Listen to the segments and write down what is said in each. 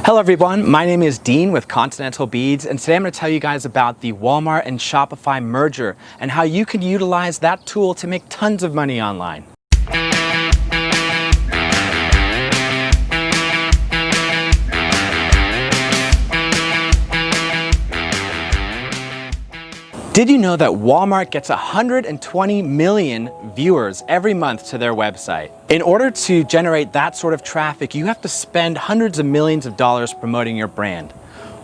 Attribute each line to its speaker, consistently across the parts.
Speaker 1: Hello everyone, my name is Dean with Continental Beads, and today I'm going to tell you guys about the Walmart and Shopify merger and how you can utilize that tool to make tons of money online. Did you know that Walmart gets 120 million viewers every month to their website? In order to generate that sort of traffic, you have to spend hundreds of millions of dollars promoting your brand.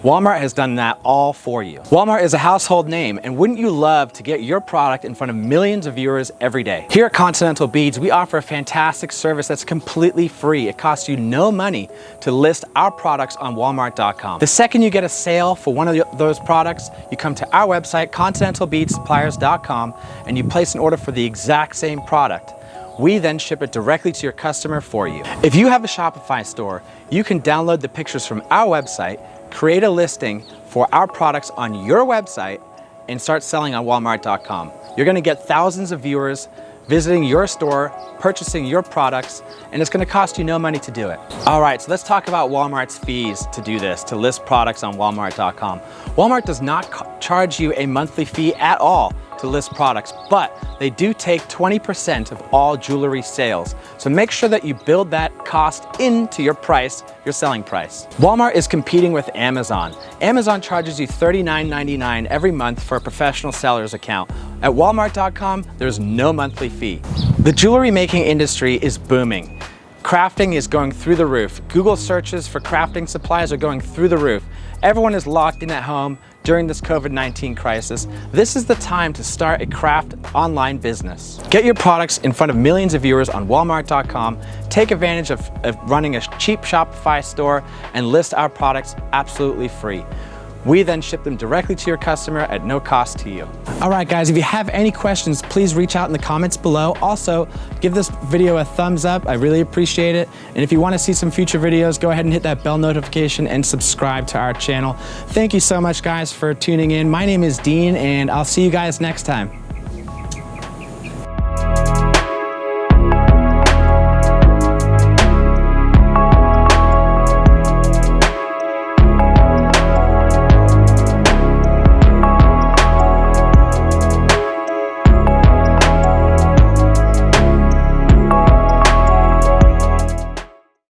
Speaker 1: Walmart has done that all for you. Walmart is a household name, and wouldn't you love to get your product in front of millions of viewers every day? Here at Continental Beads, we offer a fantastic service that's completely free. It costs you no money to list our products on Walmart.com. The second you get a sale for one of those products, you come to our website, ContinentalBeadSuppliers.com, and you place an order for the exact same product. We then ship it directly to your customer for you. If you have a Shopify store, you can download the pictures from our website, create a listing for our products on your website, and start selling on Walmart.com. You're gonna get thousands of viewers visiting your store, purchasing your products, and it's gonna cost you no money to do it. All right, so let's talk about Walmart's fees to do this, to list products on Walmart.com. Walmart does not charge you a monthly fee at all to list products, but they do take 20% of all jewelry sales. So make sure that you build that cost into your price, your selling price. Walmart is competing with Amazon. Amazon charges you $39.99 every month for a professional seller's account. At Walmart.com, there's no monthly fee. The jewelry making industry is booming. Crafting is going through the roof. Google searches for crafting supplies are going through the roof. Everyone is locked in at home during this COVID-19 crisis. This is the time to start a craft online business. Get your products in front of millions of viewers on Walmart.com. Take advantage of running a cheap Shopify store and list our products absolutely free. We then ship them directly to your customer at no cost to you. All right, guys, if you have any questions, please reach out in the comments below. Also, give this video a thumbs up. I really appreciate it. And if you want to see some future videos, go ahead and hit that bell notification and subscribe to our channel. Thank you so much, guys, for tuning in. My name is Dean, and I'll see you guys next time.